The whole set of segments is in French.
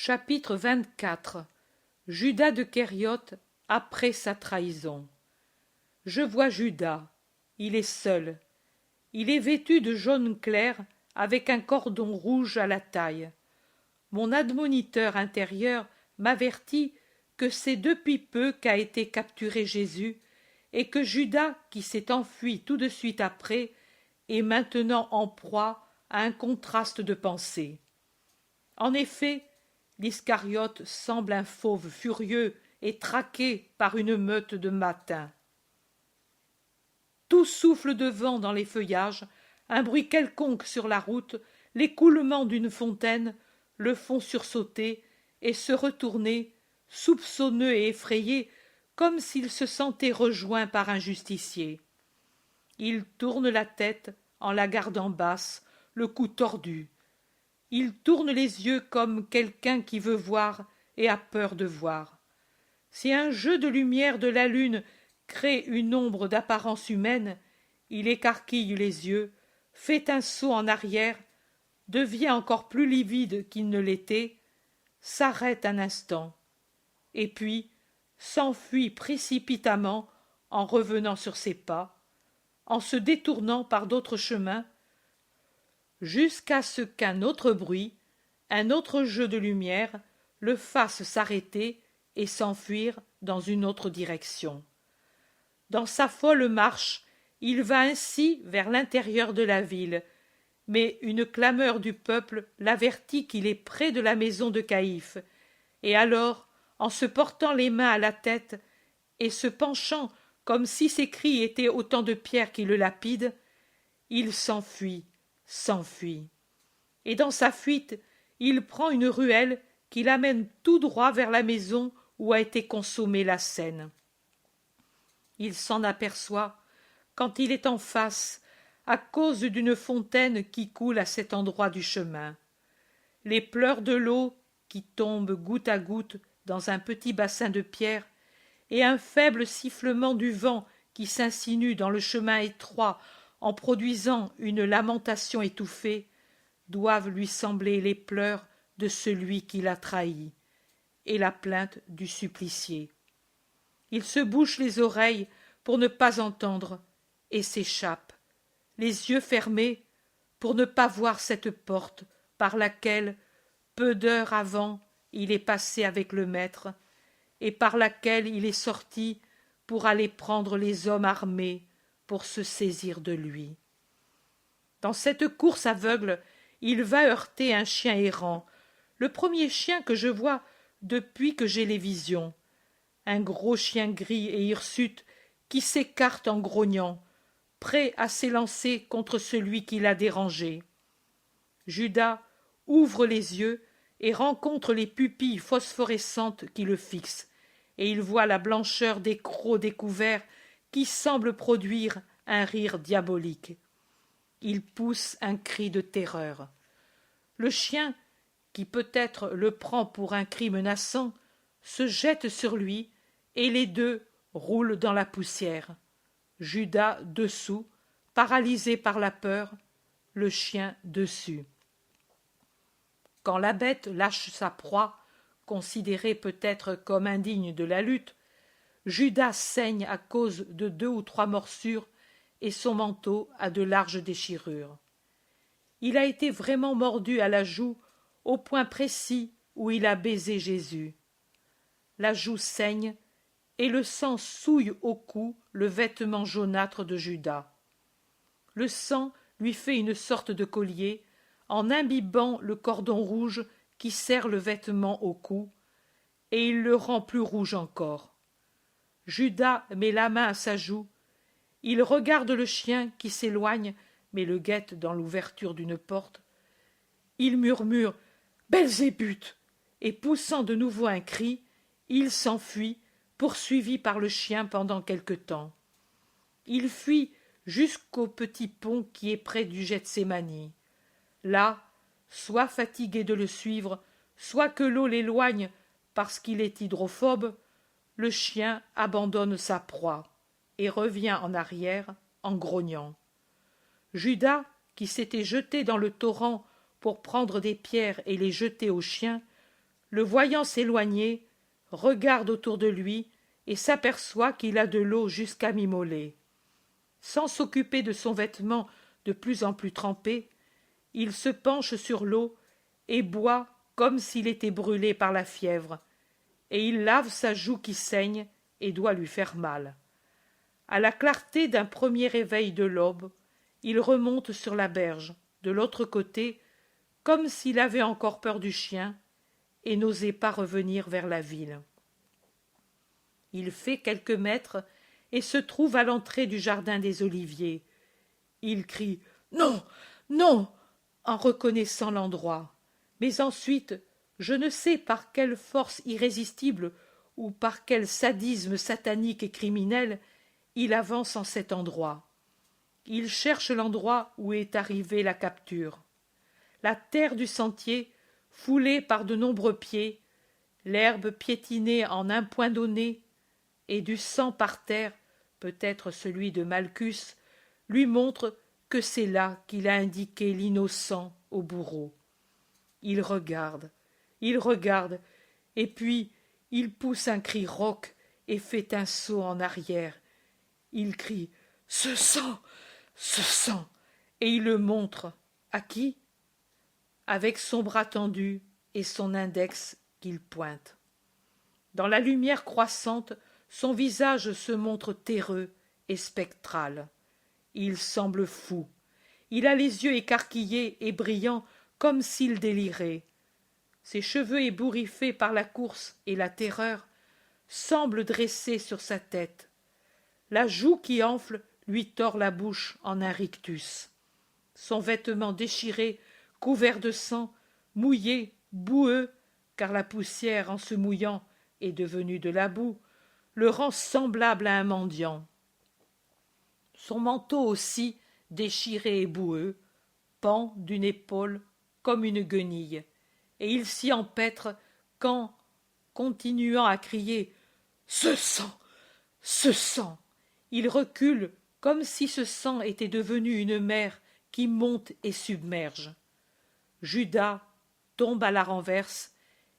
Chapitre 24. Judas de Kérioth après sa trahison. Je vois Judas. Il est seul. Il est vêtu de jaune clair avec un cordon rouge à la taille. Mon admoniteur intérieur m'avertit que c'est depuis peu qu'a été capturé Jésus et que Judas, qui s'est enfui tout de suite après, est maintenant en proie à un contraste de pensée. En effet, l'Iscariote semble un fauve furieux et traqué par une meute de mâtins. Tout souffle de vent dans les feuillages, un bruit quelconque sur la route, l'écoulement d'une fontaine, le font sursauter et se retourner, soupçonneux et effrayé, comme s'il se sentait rejoint par un justicier. Il tourne la tête en la gardant basse, le cou tordu. Il tourne les yeux comme quelqu'un qui veut voir et a peur de voir. Si un jeu de lumière de la lune crée une ombre d'apparence humaine, il écarquille les yeux, fait un saut en arrière, devient encore plus livide qu'il ne l'était, s'arrête un instant, et puis s'enfuit précipitamment en revenant sur ses pas, en se détournant par d'autres chemins, jusqu'à ce qu'un autre bruit, un autre jeu de lumière, le fasse s'arrêter et s'enfuir dans une autre direction. Dans sa folle marche, il va ainsi vers l'intérieur de la ville, mais une clameur du peuple l'avertit qu'il est près de la maison de Caïphe, et alors, en se portant les mains à la tête et se penchant comme si ses cris étaient autant de pierres qui le lapident, il s'enfuit. Et dans sa fuite, il prend une ruelle qui l'amène tout droit vers la maison où a été consommée la scène. Il s'en aperçoit quand il est en face, à cause d'une fontaine qui coule à cet endroit du chemin. Les pleurs de l'eau qui tombent goutte à goutte dans un petit bassin de pierre et un faible sifflement du vent qui s'insinue dans le chemin étroit en produisant une lamentation étouffée, doivent lui sembler les pleurs de celui qui l'a trahi et la plainte du supplicié. Il se bouche les oreilles pour ne pas entendre et s'échappe, les yeux fermés pour ne pas voir cette porte par laquelle, peu d'heures avant, il est passé avec le maître et par laquelle il est sorti pour aller prendre les hommes armés pour se saisir de lui. Dans cette course aveugle, il va heurter un chien errant, le premier chien que je vois depuis que j'ai les visions, un gros chien gris et hirsute qui s'écarte en grognant, prêt à s'élancer contre celui qui l'a dérangé. Judas ouvre les yeux et rencontre les pupilles phosphorescentes qui le fixent, et il voit la blancheur des crocs découverts qui semblent produire un rire diabolique. Il pousse un cri de terreur. Le chien, qui peut-être le prend pour un cri menaçant, se jette sur lui, et les deux roulent dans la poussière. Judas dessous, paralysé par la peur, le chien dessus. Quand la bête lâche sa proie, considérée peut-être comme indigne de la lutte, Judas saigne à cause de 2 ou 3 morsures et son manteau a de larges déchirures. Il a été vraiment mordu à la joue au point précis où il a baisé Jésus. La joue saigne et le sang souille au cou le vêtement jaunâtre de Judas. Le sang lui fait une sorte de collier en imbibant le cordon rouge qui serre le vêtement au cou, et il le rend plus rouge encore. Judas met la main à sa joue, il regarde le chien qui s'éloigne mais le guette dans l'ouverture d'une porte. Il murmure « Belzébuth !» et poussant de nouveau un cri, il s'enfuit, poursuivi par le chien pendant quelque temps. Il fuit jusqu'au petit pont qui est près du Gethsémani. Là, soit fatigué de le suivre, soit que l'eau l'éloigne parce qu'il est hydrophobe, le chien abandonne sa proie et revient en arrière en grognant. Judas, qui s'était jeté dans le torrent pour prendre des pierres et les jeter au chien, le voyant s'éloigner, regarde autour de lui et s'aperçoit qu'il a de l'eau jusqu'à mi-mollet. Sans s'occuper de son vêtement de plus en plus trempé, il se penche sur l'eau et boit comme s'il était brûlé par la fièvre, et il lave sa joue qui saigne et doit lui faire mal. À la clarté d'un premier réveil de l'aube, il remonte sur la berge, de l'autre côté, comme s'il avait encore peur du chien, et n'osait pas revenir vers la ville. Il fait quelques mètres et se trouve à l'entrée du jardin des Oliviers. Il crie « Non, non !» en reconnaissant l'endroit. Mais ensuite, je ne sais par quelle force irrésistible ou par quel sadisme satanique et criminel, il avance en cet endroit. Il cherche l'endroit où est arrivée la capture. La terre du sentier, foulée par de nombreux pieds, l'herbe piétinée en un point donné, et du sang par terre, peut-être celui de Malchus, lui montre que c'est là qu'il a indiqué l'innocent au bourreau. Il regarde, et puis il pousse un cri rauque et fait un saut en arrière. Il crie « Ce sang ! Ce sang !» et il le montre. À qui? Avec son bras tendu et son index qu'il pointe. Dans la lumière croissante, son visage se montre terreux et spectral. Il semble fou. Il a les yeux écarquillés et brillants comme s'il délirait. Ses cheveux ébouriffés par la course et la terreur semblent dressés sur sa tête. La joue qui enfle lui tord la bouche en un rictus. Son vêtement déchiré, couvert de sang, mouillé, boueux, car la poussière, en se mouillant, est devenue de la boue, le rend semblable à un mendiant. Son manteau aussi, déchiré et boueux, pend d'une épaule comme une guenille, et il s'y empêtre quand, continuant à crier « Ce sang! Ce sang !» il recule comme si ce sang était devenu une mer qui monte et submerge. Judas tombe à la renverse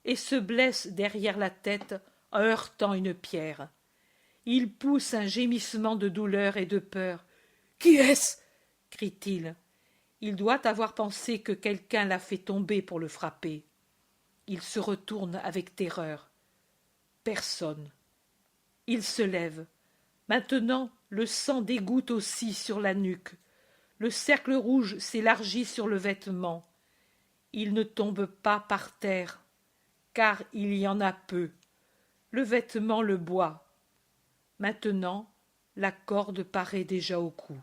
et se blesse derrière la tête en heurtant une pierre. Il pousse un gémissement de douleur et de peur. « Qui est-ce » crie-t-il. Il doit avoir pensé que quelqu'un l'a fait tomber pour le frapper. Il se retourne avec terreur. Personne. Il se lève. Maintenant, le sang dégoutte aussi sur la nuque. Le cercle rouge s'élargit sur le vêtement. Il ne tombe pas par terre, car il y en a peu. Le vêtement le boit. Maintenant, la corde paraît déjà au cou.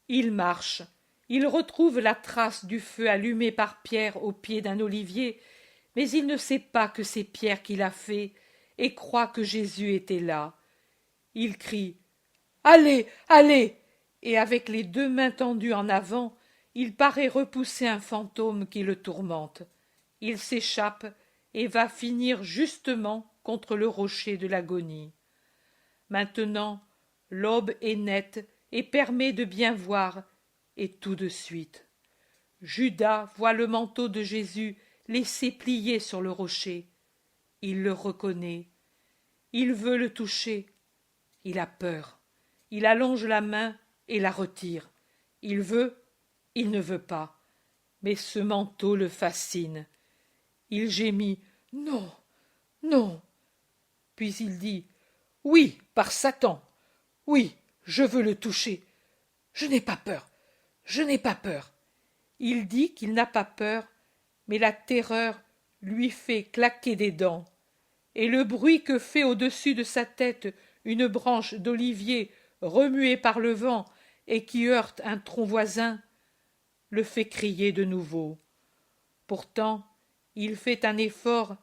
Il marche. Il retrouve la trace du feu allumé par Pierre au pied d'un olivier, mais il ne sait pas que c'est Pierre qui l'a fait et croit que Jésus était là. Il crie « Allez, allez !» et avec les deux mains tendues en avant, il paraît repousser un fantôme qui le tourmente. Il s'échappe et va finir justement contre le rocher de l'agonie. Maintenant, l'aube est nette et permet de bien voir, et tout de suite. Judas voit le manteau de Jésus laissé plié sur le rocher. Il le reconnaît. Il veut le toucher. Il a peur. Il allonge la main et la retire. Il veut, il ne veut pas. Mais ce manteau le fascine. Il gémit « Non, non !» Puis il dit « Oui, par Satan ! Oui, je veux le toucher. Je n'ai pas peur. Je n'ai pas peur. » Il dit qu'il n'a pas peur, mais la terreur lui fait claquer des dents. Et le bruit que fait au-dessus de sa tête une branche d'olivier remuée par le vent et qui heurte un tronc voisin le fait crier de nouveau. Pourtant, il fait un effort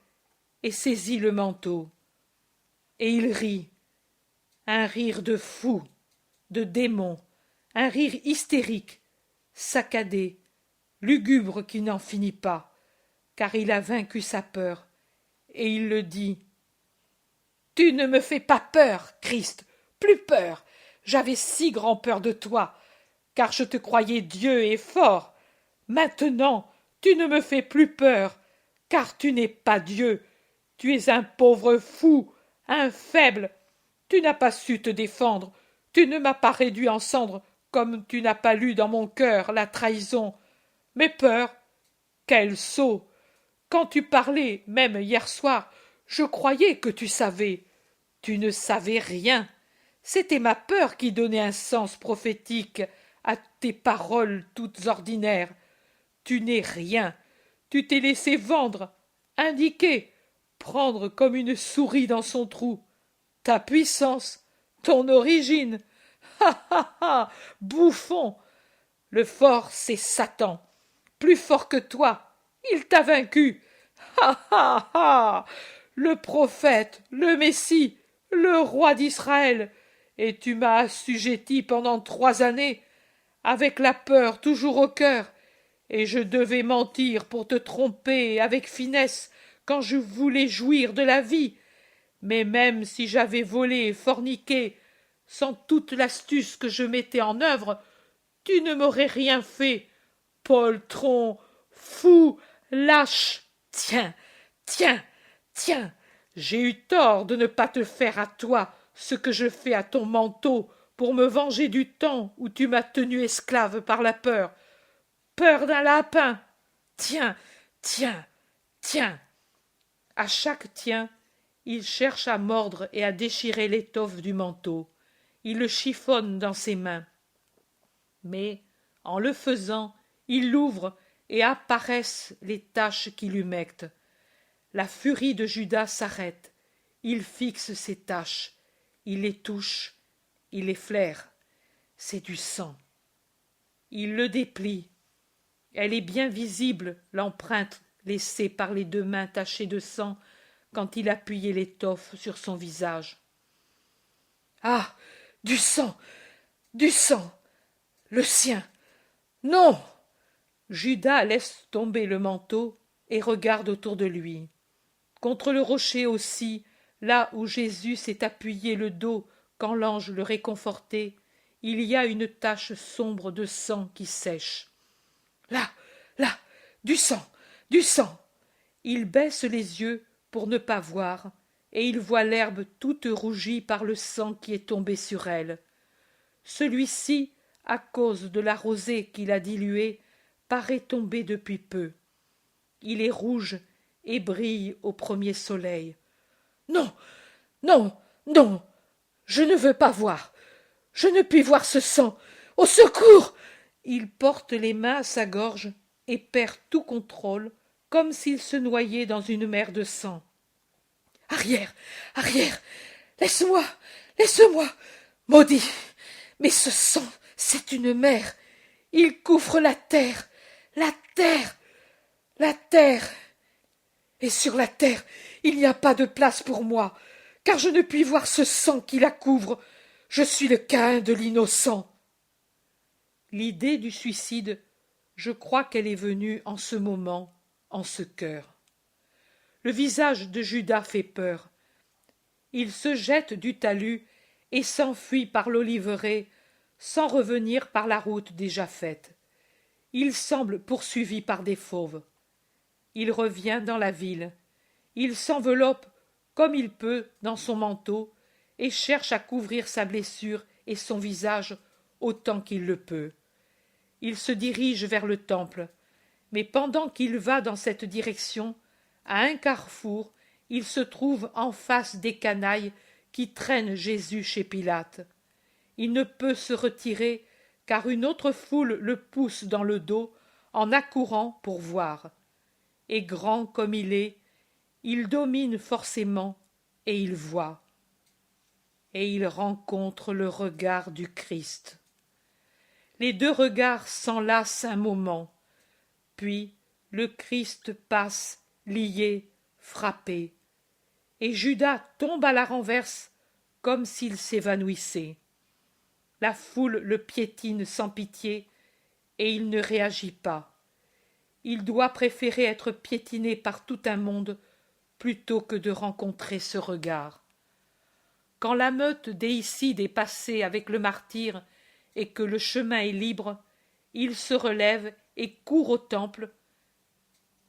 et saisit le manteau. Et il rit, un rire de fou, de démon, un rire hystérique, saccadé, lugubre qui n'en finit pas, car il a vaincu sa peur, et il le dit. « Tu ne me fais pas peur, Christ, plus peur. J'avais si grand peur de toi, car je te croyais Dieu et fort. Maintenant, tu ne me fais plus peur, car tu n'es pas Dieu. Tu es un pauvre fou, un faible. Tu n'as pas su te défendre. Tu ne m'as pas réduit en cendres, comme tu n'as pas lu dans mon cœur la trahison. Mes peurs, quel sot! Quand tu parlais, même hier soir, je croyais que tu savais. Tu ne savais rien. C'était ma peur qui donnait un sens prophétique à tes paroles toutes ordinaires. Tu n'es rien. Tu t'es laissé vendre, indiquer, prendre comme une souris dans son trou. Ta puissance, ton origine. Ha ha ha. Bouffon. Le fort, c'est Satan. Plus fort que toi. Il t'a vaincu. Ha ha ha. Le prophète, le Messie, le roi d'Israël. Et tu m'as assujetti pendant 3 années, avec la peur toujours au cœur, et je devais mentir pour te tromper avec finesse quand je voulais jouir de la vie. Mais même si j'avais volé et forniqué, sans toute l'astuce que je mettais en œuvre, tu ne m'aurais rien fait. Poltron, fou, lâche. Tiens, tiens, tiens, j'ai eu tort de ne pas te faire à toi ce que je fais à ton manteau pour me venger du temps où tu m'as tenu esclave par la peur. Peur d'un lapin. Tiens, tiens, tiens. À chaque tiens, il cherche à mordre et à déchirer l'étoffe du manteau. Il le chiffonne dans ses mains. Mais, en le faisant, il l'ouvre et apparaissent les taches qui l'humectent. La furie de Judas s'arrête. Il fixe ces taches. Il les touche. Il les flaire. C'est du sang. Il le déplie. Elle est bien visible, l'empreinte laissée par les 2 mains tachées de sang quand il appuyait l'étoffe sur son visage. Ah! Du sang! Du sang! Le sien! Non! Judas laisse tomber le manteau et regarde autour de lui. Contre le rocher aussi, là où Jésus s'est appuyé le dos quand l'ange le réconfortait, il y a une tache sombre de sang qui sèche. Là, là, du sang, du sang. Il baisse les yeux pour ne pas voir, et il voit l'herbe toute rougie par le sang qui est tombé sur elle. Celui-ci, à cause de la rosée qu'il a diluée, paraît tomber depuis peu. Il est rouge et brille au premier soleil. Non, non, non, je ne veux pas voir. Je ne puis voir ce sang. Au secours! Il porte les mains à sa gorge et perd tout contrôle, comme s'il se noyait dans une mer de sang. Arrière, arrière, laisse-moi, laisse-moi, maudit. Mais ce sang, c'est une mer. Il couvre la terre, la terre, la terre. Et sur la terre, il n'y a pas de place pour moi, car je ne puis voir ce sang qui la couvre. Je suis le Caïn de l'innocent. L'idée du suicide, je crois qu'elle est venue en ce moment, en ce cœur. Le visage de Judas fait peur. Il se jette du talus et s'enfuit par l'oliveraie, sans revenir par la route déjà faite. Il semble poursuivi par des fauves. Il revient dans la ville. Il s'enveloppe comme il peut dans son manteau et cherche à couvrir sa blessure et son visage autant qu'il le peut. Il se dirige vers le temple, mais pendant qu'il va dans cette direction, à un carrefour, il se trouve en face des canailles qui traînent Jésus chez Pilate. Il ne peut se retirer car une autre foule le pousse dans le dos en accourant pour voir. Et grand comme il domine forcément et il voit. Et il rencontre le regard du Christ. Les 2 regards s'enlacent un moment, puis le Christ passe, lié, frappé, et Judas tombe à la renverse comme s'il s'évanouissait. La foule le piétine sans pitié, et il ne réagit pas. Il doit préférer être piétiné par tout un monde plutôt que de rencontrer ce regard. Quand la meute déicide est passée avec le martyr et que le chemin est libre, il se relève et court au temple,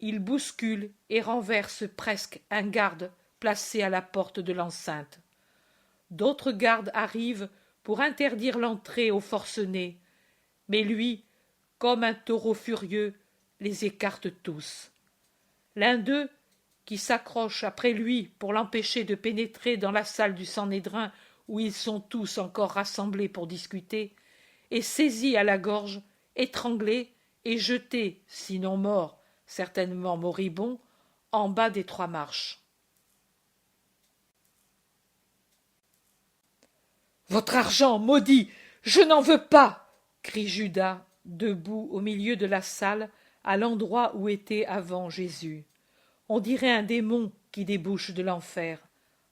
il bouscule et renverse presque un garde placé à la porte de l'enceinte. D'autres gardes arrivent pour interdire l'entrée aux forcenés, mais lui, comme un taureau furieux, les écarte tous. L'un d'eux, qui s'accroche après lui pour l'empêcher de pénétrer dans la salle du Sanhédrin où ils sont tous encore rassemblés pour discuter, est saisi à la gorge, étranglé et jeté, sinon mort, certainement moribond, en bas des 3 marches. « Votre argent, maudit, je n'en veux pas !» crie Judas, debout au milieu de la salle, à l'endroit où était avant Jésus. On dirait un démon qui débouche de l'enfer.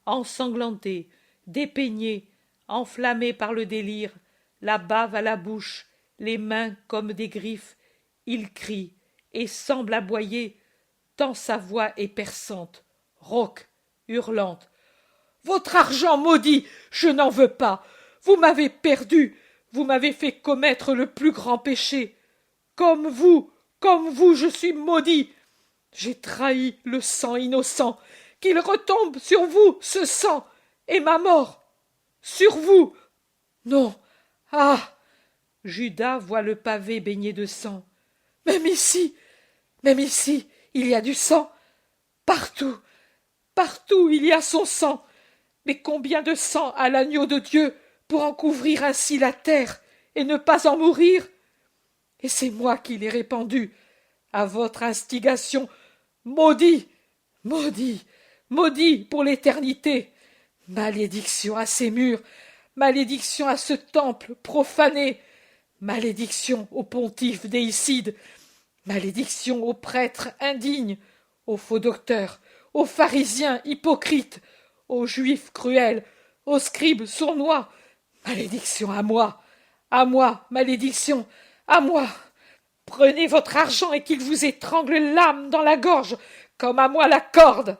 Ensanglanté, dépeigné, enflammé par le délire, la bave à la bouche, les mains comme des griffes, il crie et semble aboyer, tant sa voix est perçante, rauque, hurlante. « Votre argent maudit, je n'en veux pas. Vous m'avez perdu, vous m'avez fait commettre le plus grand péché. Comme vous, je suis maudit. J'ai trahi le sang innocent. Qu'il retombe sur vous, ce sang, et ma mort. Sur vous. Non. Ah !» Judas voit le pavé baigné de sang. Même ici, il y a du sang. Partout, partout il y a son sang. Mais combien de sang à l'agneau de Dieu pour en couvrir ainsi la terre et ne pas en mourir? Et c'est moi qui l'ai répandu, à votre instigation. Maudit, maudit, maudit pour l'éternité. Malédiction à ces murs, malédiction à ce temple profané, malédiction au pontife déicide, malédiction aux prêtres indignes, aux faux docteurs, aux pharisiens hypocrites, aux juifs cruels, aux scribes sournois. Malédiction à moi, malédiction, à moi. Prenez votre argent et qu'il vous étrangle l'âme dans la gorge, comme à moi la corde.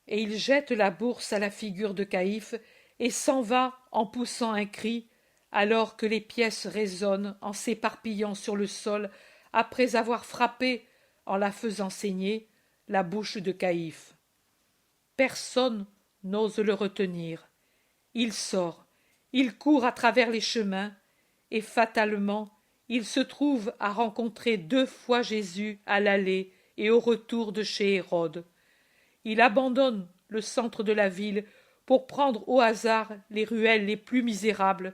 Et il jette la bourse à la figure de Caïphe et s'en va en poussant un cri, alors que les pièces résonnent en s'éparpillant sur le sol après avoir frappé, en la faisant saigner, la bouche de Caïphe. Personne n'ose le retenir. Il sort, il court à travers les chemins, et fatalement il se trouve à rencontrer 2 fois Jésus à l'aller et au retour de chez Hérode. Il abandonne le centre de la ville pour prendre au hasard les ruelles les plus misérables,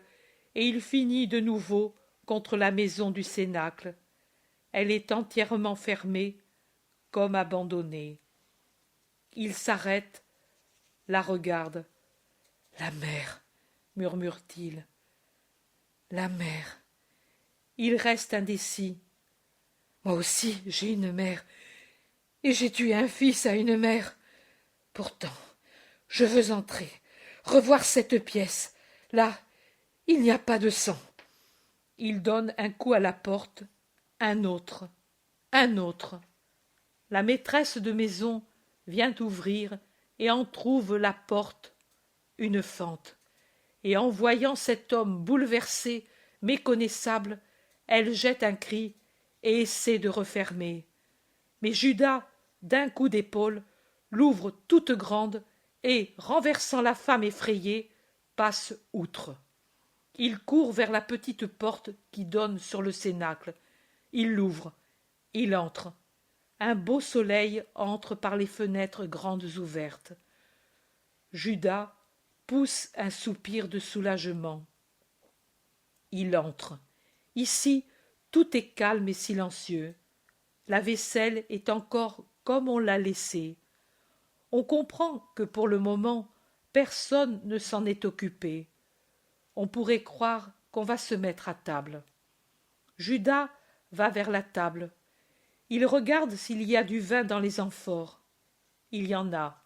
et il finit de nouveau contre la maison du Cénacle. Elle est entièrement fermée, comme abandonnée. Il s'arrête, la regarde. « La mère !» murmure-t-il. « La mère !» Il reste indécis. « Moi aussi, j'ai une mère, et j'ai tué un fils à une mère. Pourtant, je veux entrer, revoir cette pièce. Là, il n'y a pas de sang. » Il donne un coup à la porte, un autre. La maîtresse de maison vient ouvrir et en trouve la porte, une fente. Et en voyant cet homme bouleversé, méconnaissable, elle jette un cri et essaie de refermer. Mais Judas, d'un coup d'épaule, l'ouvre toute grande et, renversant la femme effrayée, passe outre. Il court vers la petite porte qui donne sur le cénacle. Il l'ouvre. Il entre. Un beau soleil entre par les fenêtres grandes ouvertes. Judas pousse un soupir de soulagement. Il entre. Ici, tout est calme et silencieux. La vaisselle est encore comme on l'a laissée. On comprend que pour le moment, personne ne s'en est occupé. On pourrait croire qu'on va se mettre à table. Judas va vers la table. Il regarde s'il y a du vin dans les amphores. Il y en a.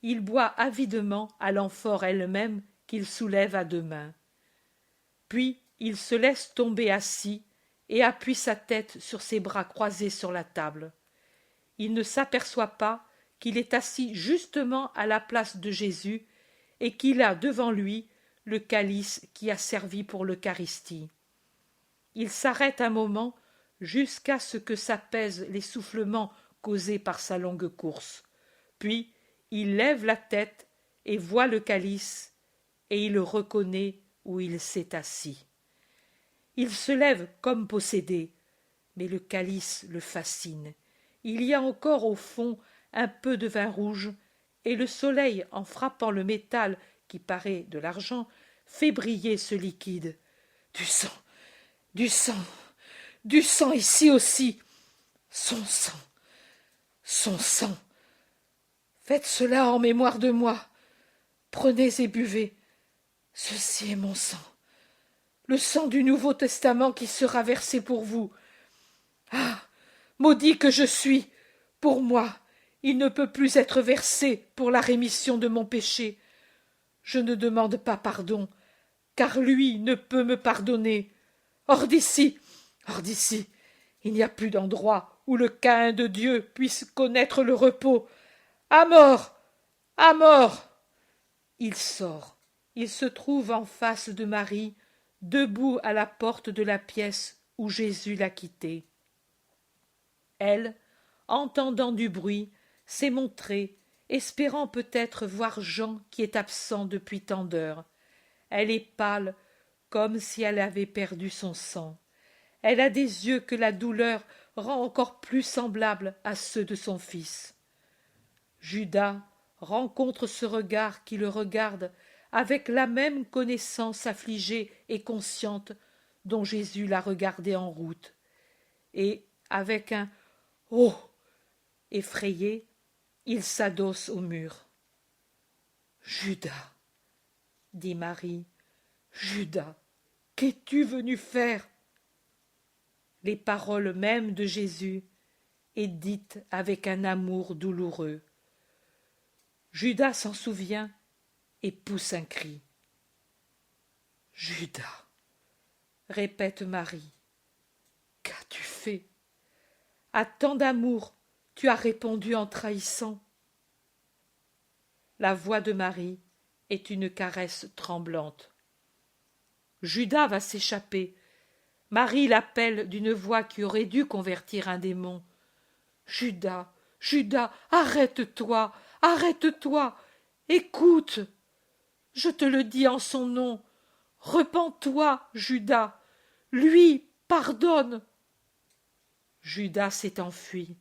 Il boit avidement à l'amphore elle-même qu'il soulève à 2 mains. Puis il se laisse tomber assis et appuie sa tête sur ses bras croisés sur la table. Il ne s'aperçoit pas qu'il est assis justement à la place de Jésus et qu'il a devant lui le calice qui a servi pour l'Eucharistie. Il s'arrête un moment jusqu'à ce que s'apaisent l'essoufflement causée par sa longue course. Puis il lève la tête et voit le calice, et il reconnaît où il s'est assis. Il se lève comme possédé, mais le calice le fascine. Il y a encore au fond un peu de vin rouge, et le soleil, en frappant le métal qui paraît de l'argent, fait briller ce liquide. Du sang, du sang, du sang ici aussi. Son sang, son sang. Faites cela en mémoire de moi. Prenez et buvez. Ceci est mon sang, le sang du Nouveau Testament qui sera versé pour vous. Ah, maudit que je suis, pour moi, il ne peut plus être versé pour la rémission de mon péché. Je ne demande pas pardon, car lui ne peut me pardonner. Hors d'ici, il n'y a plus d'endroit où le Caïn de Dieu puisse connaître le repos. À mort, à mort. Il sort. Il se trouve en face de Marie, debout à la porte de la pièce où Jésus l'a quitté. Elle, entendant du bruit, s'est montrée, espérant peut-être voir Jean qui est absent depuis tant d'heures. Elle est pâle, comme si elle avait perdu son sang. Elle a des yeux que la douleur rend encore plus semblables à ceux de son fils. Judas rencontre ce regard qui le regarde avec la même connaissance affligée et consciente dont Jésus l'a regardé en route, et avec un « Oh !» effrayé, il s'adosse au mur. « Judas, » dit Marie, « Judas, qu'es-tu venu faire ?» Les paroles mêmes de Jésus et dites avec un amour douloureux. Judas s'en souvient et pousse un cri. « Judas, » répète Marie, « qu'as-tu fait? À tant d'amour, tu as répondu en trahissant. » La voix de Marie est une caresse tremblante. Judas va s'échapper. Marie l'appelle d'une voix qui aurait dû convertir un démon. « Judas, Judas, arrête-toi, arrête-toi, écoute. Je te le dis en son nom. Repens-toi, Judas. Lui pardonne. » Judas s'est enfui.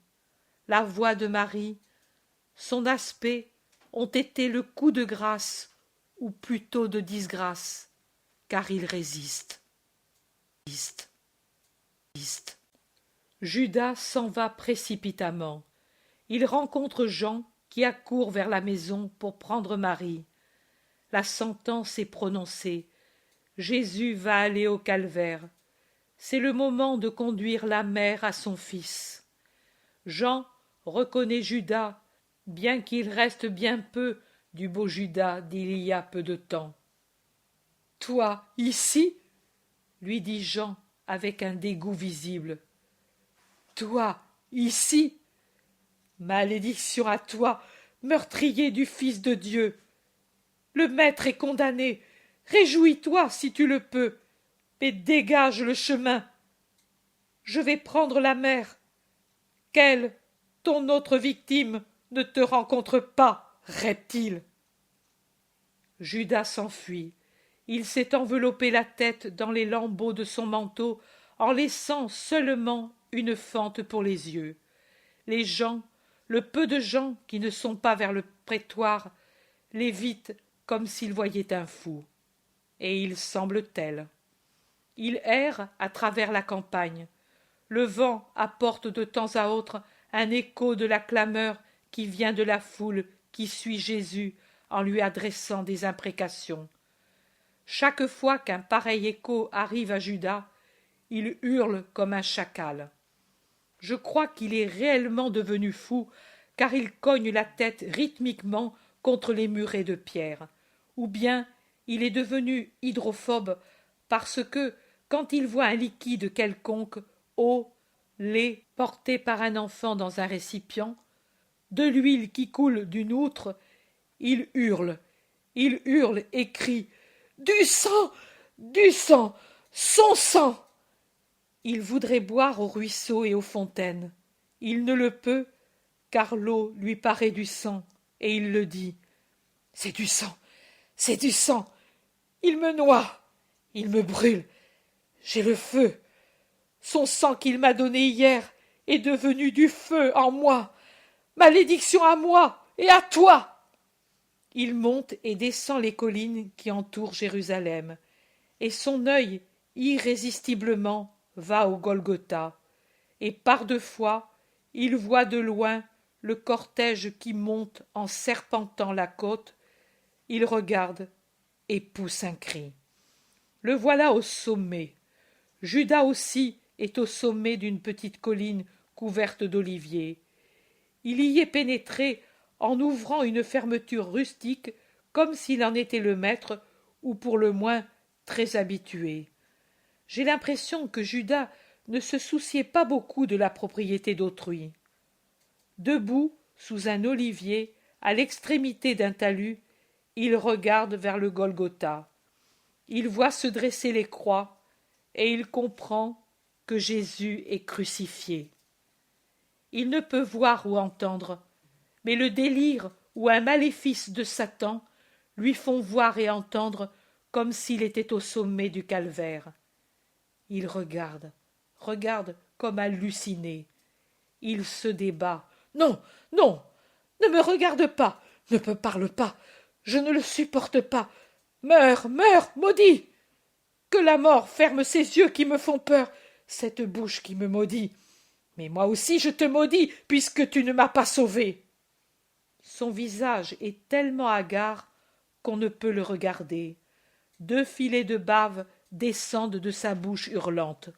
La voix de Marie, son aspect ont été le coup de grâce, ou plutôt de disgrâce, car il résiste. Judas s'en va précipitamment. Il rencontre Jean qui accourt vers la maison pour prendre Marie. La sentence est prononcée. Jésus va aller au calvaire. C'est le moment de conduire la mère à son fils. Jean reconnaît Judas, bien qu'il reste bien peu du beau Judas d'il y a peu de temps. « Toi, ici ?» lui dit Jean avec un dégoût visible. « Toi, ici ?» Malédiction à toi, meurtrier du Fils de Dieu. Le maître est condamné. Réjouis-toi si tu le peux, mais dégage le chemin. Je vais prendre la mère. Qu'elle, ton autre victime, ne te rencontre pas, reptile. Judas s'enfuit. Il s'est enveloppé la tête dans les lambeaux de son manteau en laissant seulement une fente pour les yeux. Les gens, le peu de gens qui ne sont pas vers le prétoire, l'évitent comme s'ils voyaient un fou. Et il semble tel. Il erre à travers la campagne. Le vent apporte de temps à autre un écho de la clameur qui vient de la foule qui suit Jésus en lui adressant des imprécations. Chaque fois qu'un pareil écho arrive à Judas, il hurle comme un chacal. Je crois qu'il est réellement devenu fou, car il cogne la tête rythmiquement contre les murets de pierre. Ou bien il est devenu hydrophobe parce que, quand il voit un liquide quelconque, eau, lait porté par un enfant dans un récipient, de l'huile qui coule d'une outre, il hurle et crie « Du sang! Du sang! Son sang !» Il voudrait boire au ruisseau et aux fontaines. Il ne le peut car l'eau lui paraît du sang, et il le dit. C'est du sang, c'est du sang. Il me noie, il me brûle. J'ai le feu. Son sang qu'il m'a donné hier est devenu du feu en moi. Malédiction à moi et à toi. Il monte et descend les collines qui entourent Jérusalem, et son œil irrésistiblement va au Golgotha, et par deux fois il voit de loin le cortège qui monte en serpentant la côte. Il regarde et pousse un cri. Le voilà au sommet. Judas aussi est au sommet d'une petite colline couverte d'oliviers. Il y est pénétré en ouvrant une fermeture rustique comme s'il en était le maître, ou pour le moins très habitué. J'ai l'impression que Judas ne se souciait pas beaucoup de la propriété d'autrui. Debout sous un olivier, à l'extrémité d'un talus, il regarde vers le Golgotha. Il voit se dresser les croix, et il comprend que Jésus est crucifié. Il ne peut voir ou entendre, mais le délire ou un maléfice de Satan lui font voir et entendre comme s'il était au sommet du calvaire. Il regarde comme halluciné. Il se débat. Non, non, ne me regarde pas, ne me parle pas, je ne le supporte pas. Meurs, meurs, maudit! Que la mort ferme ces yeux qui me font peur, cette bouche qui me maudit. Mais moi aussi je te maudis, puisque tu ne m'as pas sauvé. Son visage est tellement hagard qu'on ne peut le regarder. Deux filets de bave descendent de sa bouche hurlante.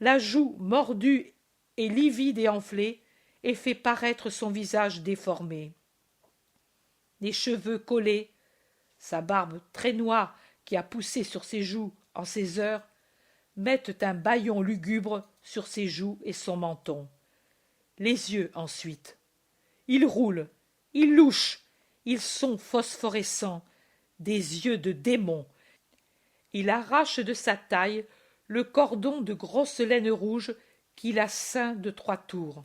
La joue mordue est livide et enflée, et fait paraître son visage déformé. Les cheveux collés, sa barbe très noire qui a poussé sur ses joues en ces heures, mettent un bâillon lugubre sur ses joues et son menton. Les yeux ensuite. Ils roulent, ils louchent, ils sont phosphorescents, des yeux de démon. Il arrache de sa taille le cordon de grosse laine rouge qu'il a ceint de 3 tours.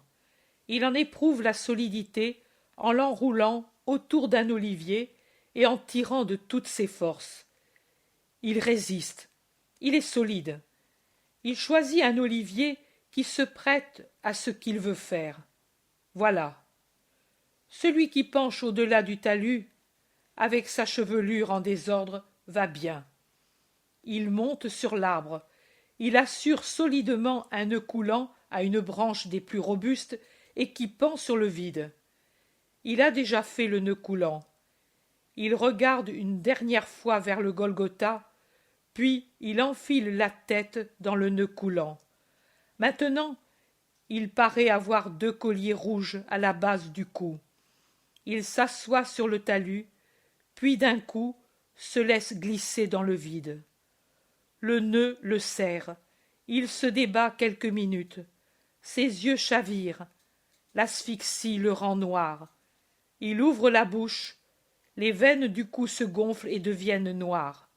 Il en éprouve la solidité en l'enroulant autour d'un olivier et en tirant de toutes ses forces. Il résiste, il est solide. Il choisit un olivier qui se prête à ce qu'il veut faire. Voilà. Celui qui penche au-delà du talus, avec sa chevelure en désordre, va bien. Il monte sur l'arbre. Il assure solidement un nœud coulant à une branche des plus robustes et qui pend sur le vide. Il a déjà fait le nœud coulant. Il regarde une dernière fois vers le Golgotha, puis il enfile la tête dans le nœud coulant. Maintenant, il paraît avoir 2 colliers rouges à la base du cou. Il s'assoit sur le talus, puis d'un coup se laisse glisser dans le vide. Le nœud le serre. Il se débat quelques minutes. Ses yeux chavirent. L'asphyxie le rend noir. Il ouvre la bouche. Les veines du cou se gonflent et deviennent noires.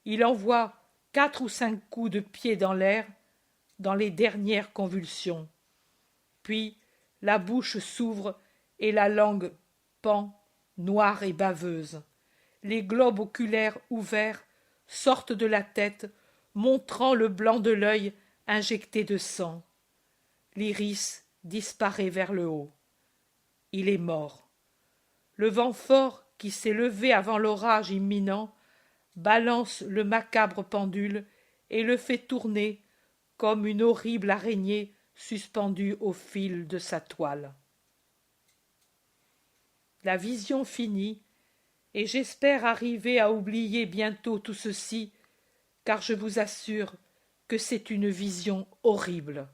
Il envoie 4 ou 5 coups de pied dans l'air, dans les dernières convulsions. Puis la bouche s'ouvre et la langue pend, noire et baveuse. Les globes oculaires ouverts sortent de la tête, montrant le blanc de l'œil injecté de sang. L'iris disparaît vers le haut. Il est mort. Le vent fort qui s'est levé avant l'orage imminent balance le macabre pendule et le fait tourner comme une horrible araignée suspendue au fil de sa toile. La vision finit, et j'espère arriver à oublier bientôt tout ceci, car je vous assure que c'est une vision horrible.